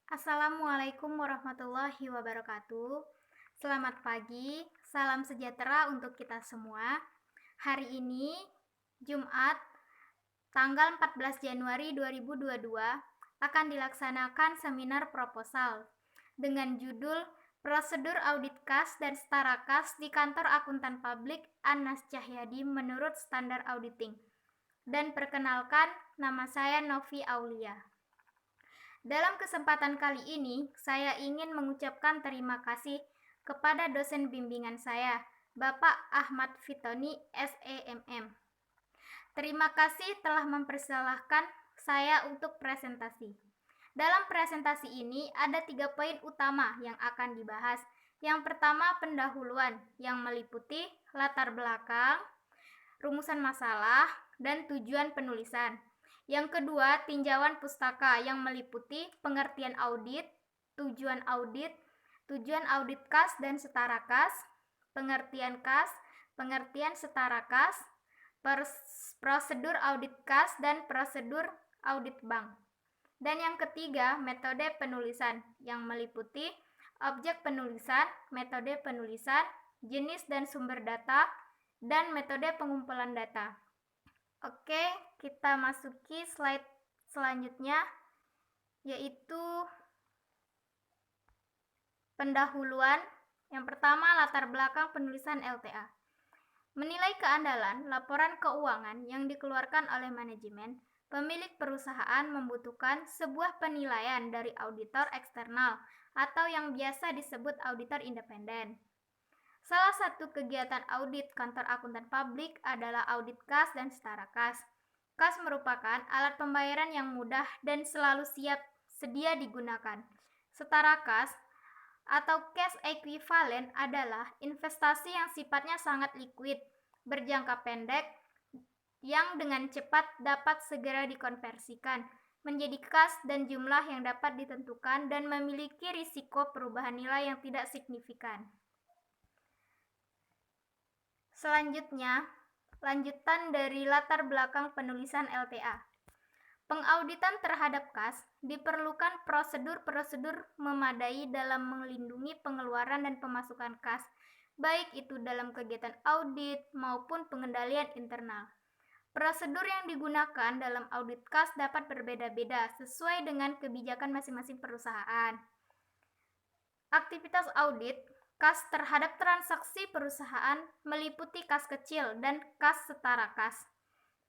Assalamualaikum warahmatullahi wabarakatuh. Selamat pagi, salam sejahtera untuk kita semua. Hari ini, Jumat, tanggal 14 Januari 2022, akan dilaksanakan seminar proposal dengan judul Prosedur Audit Kas dan Setara Kas di Kantor Akuntan Publik Anas Cahyadi menurut Standar Auditing. Dan perkenalkan, nama saya Novi Aulia. Dalam kesempatan kali ini, saya ingin mengucapkan terima kasih kepada dosen bimbingan saya, Bapak Ahmad Fitoni, SEMM. Terima kasih telah mempersilahkan saya untuk presentasi. Dalam presentasi ini ada 3 poin utama yang akan dibahas. Yang pertama, pendahuluan yang meliputi latar belakang, rumusan masalah, dan tujuan penulisan. Yang kedua, tinjauan pustaka yang meliputi pengertian audit, tujuan audit kas dan setara kas, pengertian kas, pengertian setara kas, prosedur audit kas, dan prosedur audit bank. Dan yang ketiga, metode penulisan yang meliputi objek penulisan, metode penulisan, jenis dan sumber data, dan metode pengumpulan data. Oke, kita masuki slide selanjutnya, yaitu pendahuluan. Yang pertama, latar belakang penulisan LTA. Menilai keandalan laporan keuangan yang dikeluarkan oleh manajemen, pemilik perusahaan membutuhkan sebuah penilaian dari auditor eksternal atau yang biasa disebut auditor independen. Salah satu kegiatan audit kantor akuntan publik adalah audit kas dan setara kas. Kas merupakan alat pembayaran yang mudah dan selalu sedia digunakan. Setara kas atau cash equivalent adalah investasi yang sifatnya sangat liquid, berjangka pendek, yang dengan cepat dapat segera dikonversikan menjadi kas dan jumlah yang dapat ditentukan dan memiliki risiko perubahan nilai yang tidak signifikan. Selanjutnya, lanjutan dari latar belakang penulisan LTA. Pengauditan terhadap kas diperlukan prosedur-prosedur memadai dalam melindungi pengeluaran dan pemasukan kas, baik itu dalam kegiatan audit maupun pengendalian internal. Prosedur yang digunakan dalam audit kas dapat berbeda-beda sesuai dengan kebijakan masing-masing perusahaan. Aktivitas audit kas terhadap transaksi perusahaan meliputi kas kecil dan kas setara kas.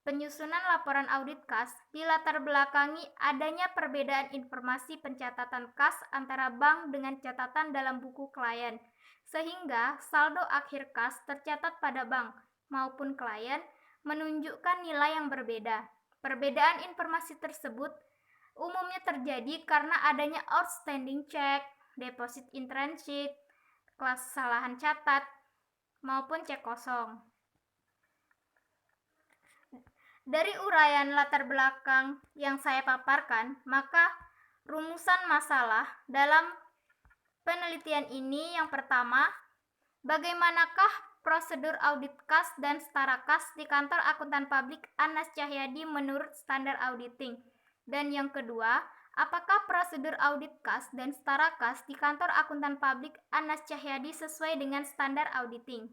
Penyusunan laporan audit kas dilatar belakangi adanya perbedaan informasi pencatatan kas antara bank dengan catatan dalam buku klien, sehingga saldo akhir kas tercatat pada bank maupun klien menunjukkan nilai yang berbeda. Perbedaan informasi tersebut umumnya terjadi karena adanya outstanding check, deposit in transit, kesalahan catat, maupun cek kosong. Dari uraian latar belakang yang saya paparkan, maka rumusan masalah dalam penelitian ini yang pertama, bagaimanakah prosedur audit kas dan setara kas di kantor akuntan publik Anas Cahyadi menurut standar auditing? Dan yang kedua, apakah prosedur audit kas dan setara kas di kantor akuntan publik Anas Cahyadi sesuai dengan standar auditing?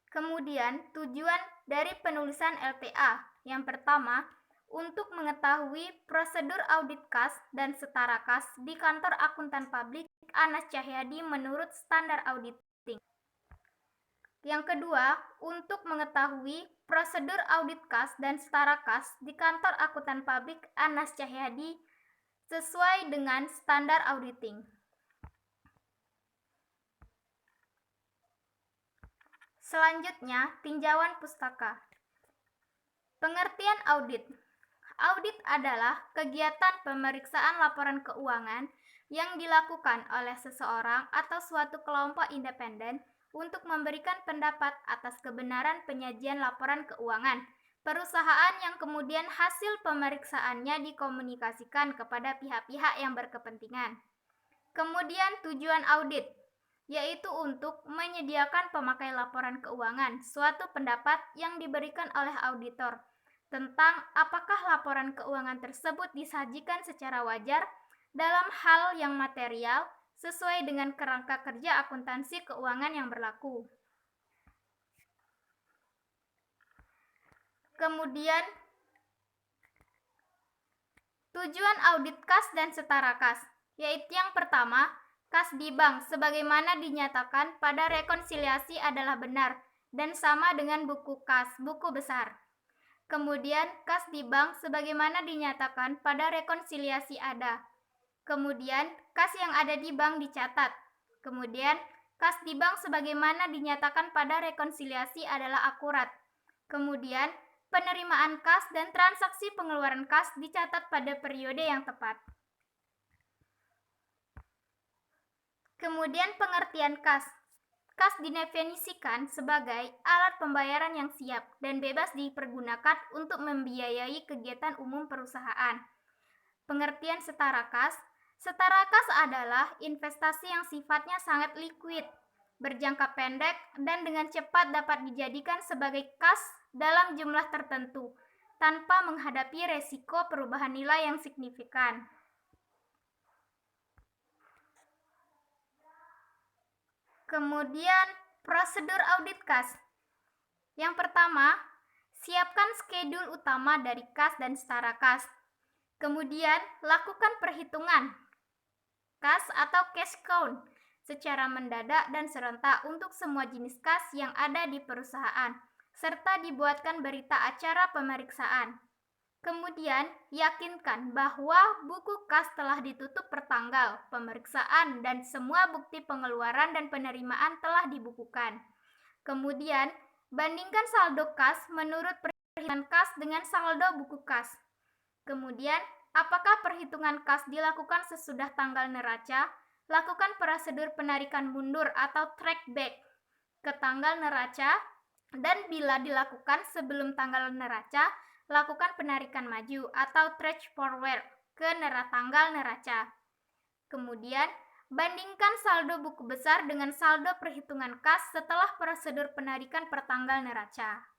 Kemudian, tujuan dari penulisan LTA. Yang pertama, untuk mengetahui prosedur audit kas dan setara kas di kantor akuntan publik Anas Cahyadi menurut standar auditing. Yang kedua, untuk mengetahui prosedur audit kas dan setara kas di kantor akuntan publik Anas Cahyadi sesuai dengan standar auditing. Selanjutnya, tinjauan pustaka. Pengertian audit. Audit adalah kegiatan pemeriksaan laporan keuangan yang dilakukan oleh seseorang atau suatu kelompok independen untuk memberikan pendapat atas kebenaran penyajian laporan keuangan perusahaan yang kemudian hasil pemeriksaannya dikomunikasikan kepada pihak-pihak yang berkepentingan. Kemudian tujuan audit, yaitu untuk menyediakan pemakai laporan keuangan suatu pendapat yang diberikan oleh auditor tentang apakah laporan keuangan tersebut disajikan secara wajar dalam hal yang material sesuai dengan kerangka kerja akuntansi keuangan yang berlaku. Kemudian, tujuan audit kas dan setara kas, yaitu yang pertama, kas di bank sebagaimana dinyatakan pada rekonsiliasi adalah benar dan sama dengan buku kas, buku besar. Kemudian, kas di bank sebagaimana dinyatakan pada rekonsiliasi ada. Kemudian, kas yang ada di bank dicatat. Kemudian, kas di bank sebagaimana dinyatakan pada rekonsiliasi adalah akurat. Kemudian, penerimaan kas dan transaksi pengeluaran kas dicatat pada periode yang tepat. Kemudian, pengertian kas. Kas didefinisikan sebagai alat pembayaran yang siap dan bebas dipergunakan untuk membiayai kegiatan umum perusahaan. Pengertian setara kas. Setara kas adalah investasi yang sifatnya sangat likuid, berjangka pendek, dan dengan cepat dapat dijadikan sebagai kas dalam jumlah tertentu, tanpa menghadapi resiko perubahan nilai yang signifikan. Kemudian, prosedur audit kas. Yang pertama, siapkan schedule utama dari kas dan setara kas. Kemudian, lakukan perhitungan kas atau cash count secara mendadak dan serentak untuk semua jenis kas yang ada di perusahaan, serta dibuatkan berita acara pemeriksaan. Kemudian, yakinkan bahwa buku kas telah ditutup per tanggal pemeriksaan dan semua bukti pengeluaran dan penerimaan telah dibukukan. Kemudian, bandingkan saldo kas menurut perhitungan kas dengan saldo buku kas. Kemudian, apakah perhitungan kas dilakukan sesudah tanggal neraca? Lakukan prosedur penarikan mundur atau track back ke tanggal neraca, dan bila dilakukan sebelum tanggal neraca, lakukan penarikan maju atau track forward ke tanggal neraca. Kemudian, bandingkan saldo buku besar dengan saldo perhitungan kas setelah prosedur penarikan per tanggal neraca.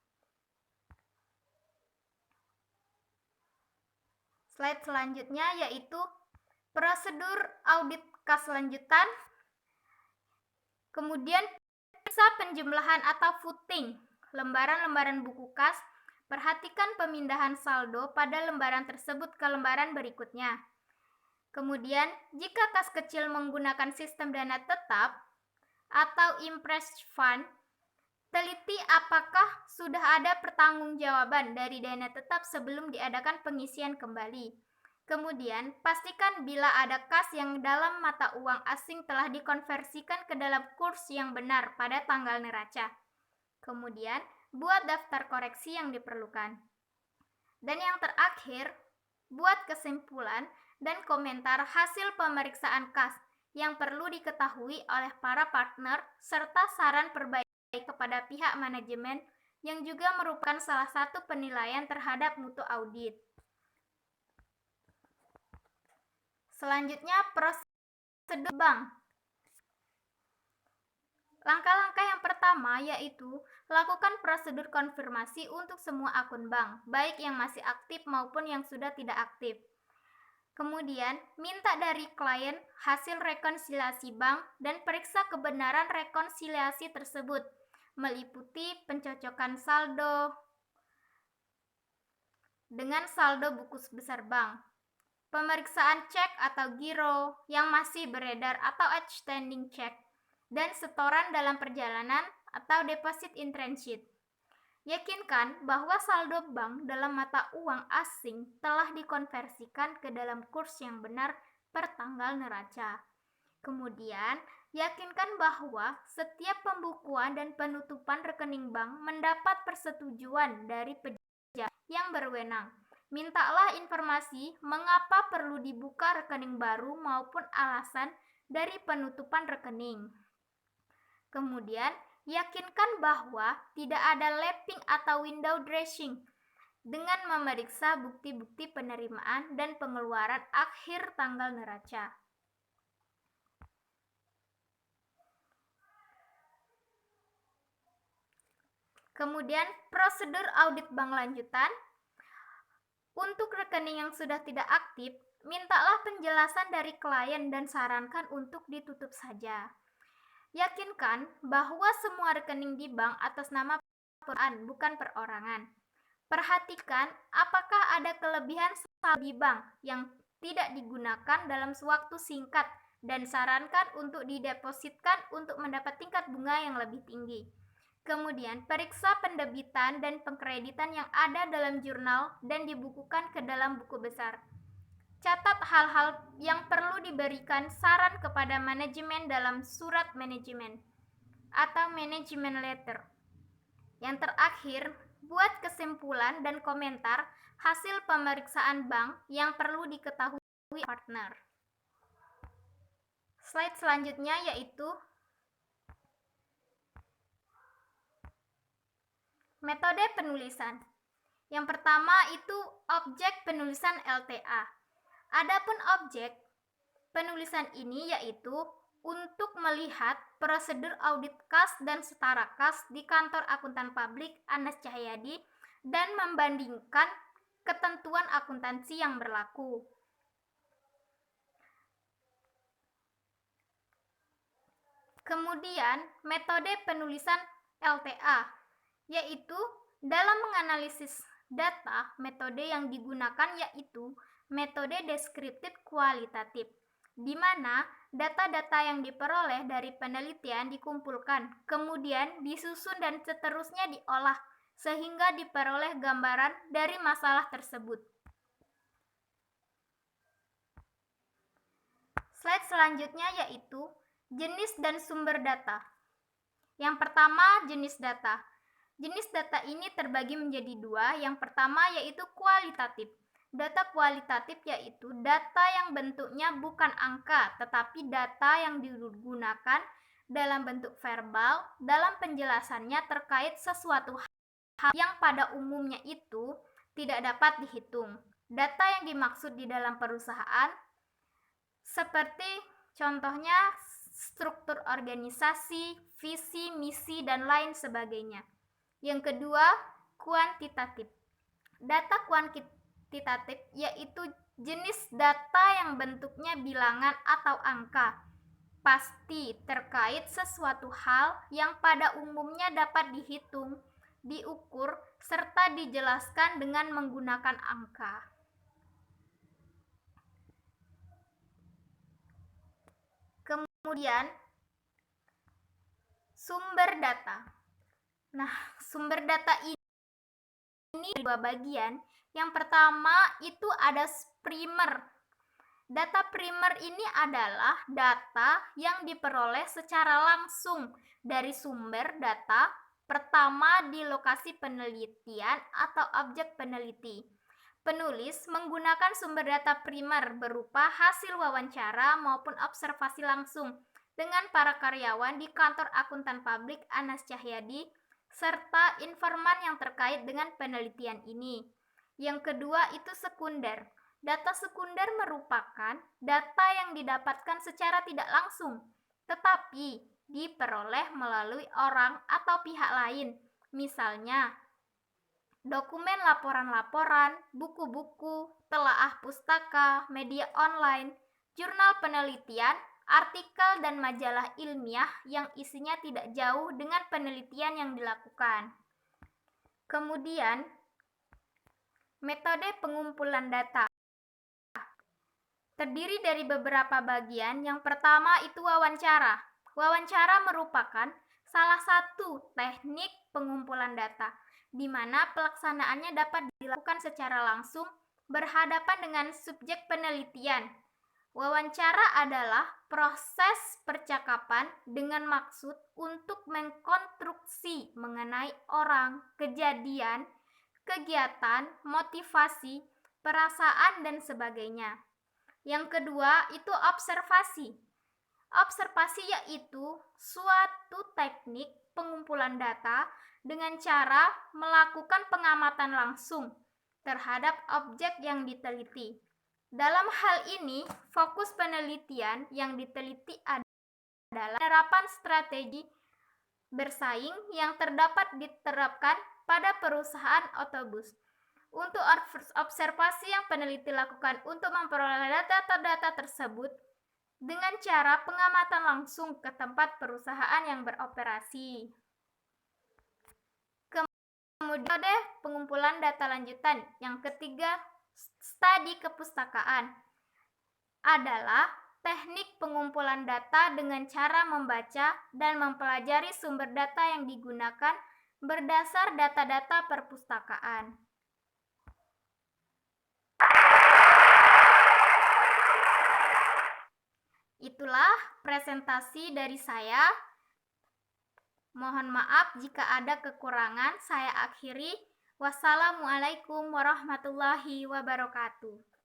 Slide selanjutnya yaitu prosedur audit kas lanjutan. Kemudian, periksa penjumlahan atau footing lembaran-lembaran buku kas. Perhatikan pemindahan saldo pada lembaran tersebut ke lembaran berikutnya. Kemudian, jika kas kecil menggunakan sistem dana tetap atau impressed fund, teliti apakah sudah ada pertanggungjawaban dari dana tetap sebelum diadakan pengisian kembali. Kemudian, pastikan bila ada kas yang dalam mata uang asing telah dikonversikan ke dalam kurs yang benar pada tanggal neraca. Kemudian, buat daftar koreksi yang diperlukan. Dan yang terakhir, buat kesimpulan dan komentar hasil pemeriksaan kas yang perlu diketahui oleh para partner serta saran perbaikan kepada pihak manajemen yang juga merupakan salah satu penilaian terhadap mutu audit. Selanjutnya, prosedur bank. Langkah-langkah yang pertama yaitu lakukan prosedur konfirmasi untuk semua akun bank, baik yang masih aktif maupun yang sudah tidak aktif. Kemudian, minta dari klien hasil rekonsiliasi bank dan periksa kebenaran rekonsiliasi tersebut, meliputi pencocokan saldo dengan saldo buku besar bank, pemeriksaan cek atau giro yang masih beredar atau outstanding check, dan setoran dalam perjalanan atau deposit in transit. Yakinkan bahwa saldo bank dalam mata uang asing telah dikonversikan ke dalam kurs yang benar per tanggal neraca. Kemudian, yakinkan bahwa setiap pembukuan dan penutupan rekening bank mendapat persetujuan dari pejabat yang berwenang. Mintalah informasi mengapa perlu dibuka rekening baru maupun alasan dari penutupan rekening. Kemudian, yakinkan bahwa tidak ada lapping atau window dressing dengan memeriksa bukti-bukti penerimaan dan pengeluaran akhir tanggal neraca. Kemudian, prosedur audit bank lanjutan. Untuk rekening yang sudah tidak aktif, mintalah penjelasan dari klien dan sarankan untuk ditutup saja. Yakinkan bahwa semua rekening di bank atas nama perusahaan, bukan perorangan. Perhatikan apakah ada kelebihan saldo di bank yang tidak digunakan dalam waktu singkat dan sarankan untuk didepositkan untuk mendapat tingkat bunga yang lebih tinggi. Kemudian, periksa pendebitan dan pengkreditan yang ada dalam jurnal dan dibukukan ke dalam buku besar. Catat hal-hal yang perlu diberikan saran kepada manajemen dalam surat manajemen atau management letter. Yang terakhir, buat kesimpulan dan komentar hasil pemeriksaan bank yang perlu diketahui partner. Slide selanjutnya yaitu metode penulisan. Yang pertama itu objek penulisan LTA. Adapun objek penulisan ini yaitu untuk melihat prosedur audit kas dan setara kas di kantor akuntan publik Anas Cahyadi dan membandingkan ketentuan akuntansi yang berlaku. Kemudian metode penulisan LTA yaitu dalam menganalisis data, metode yang digunakan yaitu metode deskriptif kualitatif, di mana data-data yang diperoleh dari penelitian dikumpulkan, kemudian disusun dan seterusnya diolah, sehingga diperoleh gambaran dari masalah tersebut. Slide selanjutnya yaitu jenis dan sumber data. Yang pertama, jenis data. Jenis data ini terbagi menjadi dua. Yang pertama yaitu kualitatif. Data kualitatif yaitu data yang bentuknya bukan angka, tetapi data yang digunakan dalam bentuk verbal dalam penjelasannya terkait sesuatu hal yang pada umumnya itu tidak dapat dihitung. Data yang dimaksud di dalam perusahaan seperti contohnya struktur organisasi, visi, misi, dan lain sebagainya. Yang kedua, kuantitatif. Data kuantitatif yaitu jenis data yang bentuknya bilangan atau angka, pasti terkait sesuatu hal yang pada umumnya dapat dihitung, diukur, serta dijelaskan dengan menggunakan angka. Kemudian, sumber data. Nah, sumber data ini dua bagian. Yang pertama itu ada primer. Data primer ini adalah data yang diperoleh secara langsung dari sumber data pertama di lokasi penelitian atau objek peneliti. Penulis menggunakan sumber data primer berupa hasil wawancara maupun observasi langsung dengan para karyawan di kantor akuntan publik Anas Cahyadi serta informan yang terkait dengan penelitian ini. Yang kedua itu sekunder. Data sekunder merupakan data yang didapatkan secara tidak langsung, tetapi diperoleh melalui orang atau pihak lain. Misalnya, dokumen laporan-laporan, buku-buku, telaah pustaka, media online, jurnal penelitian, artikel dan majalah ilmiah yang isinya tidak jauh dengan penelitian yang dilakukan. Kemudian, metode pengumpulan data terdiri dari beberapa bagian. Yang pertama itu wawancara. Wawancara merupakan salah satu teknik pengumpulan data, di mana pelaksanaannya dapat dilakukan secara langsung berhadapan dengan subjek penelitian. Wawancara adalah proses percakapan dengan maksud untuk mengkonstruksi mengenai orang, kejadian, kegiatan, motivasi, perasaan, dan sebagainya. Yang kedua itu observasi. Observasi yaitu suatu teknik pengumpulan data dengan cara melakukan pengamatan langsung terhadap objek yang diteliti. Dalam hal ini, fokus penelitian yang diteliti adalah penerapan strategi bersaing yang diterapkan pada perusahaan otobus. Untuk observasi yang peneliti lakukan untuk memperoleh data-data tersebut dengan cara pengamatan langsung ke tempat perusahaan yang beroperasi. Kemudian metode pengumpulan data lanjutan yang ketiga, studi kepustakaan, adalah teknik pengumpulan data dengan cara membaca dan mempelajari sumber data yang digunakan berdasar data-data perpustakaan. Itulah presentasi dari saya. Mohon maaf jika ada kekurangan. Saya akhiri. Wassalamualaikum warahmatullahi wabarakatuh.